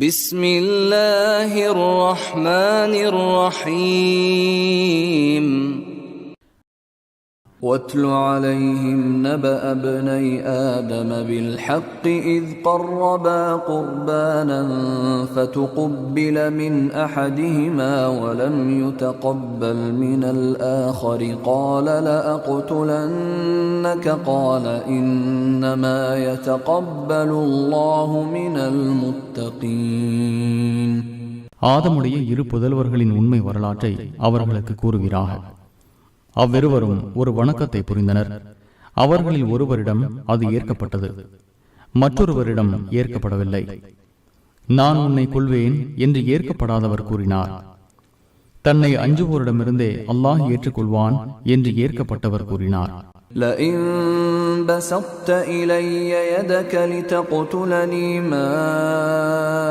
بسم الله الرحمن الرحيم واتل عليهم نبأ ابني آدم بالحق إذ قربا قربانا فتقبل من أحدهما ولم يتقبل من الآخر قال لأقتلنك قال إنما يتقبل الله من المتقين. ஆதமுடைய இரு புதல்வர்களின் உண்மை வரலாற்றை அவர்களுக்கு கூறுகிறார்கள். அவ்விருவரும் ஒரு வணக்கத்தை புரிந்தனர். அவர்களில் ஒருவரிடம் அது ஏற்கப்பட்டது, மற்றொருவரிடம் ஏற்கப்படவில்லை. நான் உன்னை கொள்வேன் என்று ஏற்கப்படாதவர் கூறினார். தன்னை அஞ்சுவோரிடமிருந்தே அல்லாஹ் ஏற்றுக்கொள்வான் என்று ஏற்கப்பட்டவர் கூறினார். لئن بسطت إلي يدك لتقتلني ما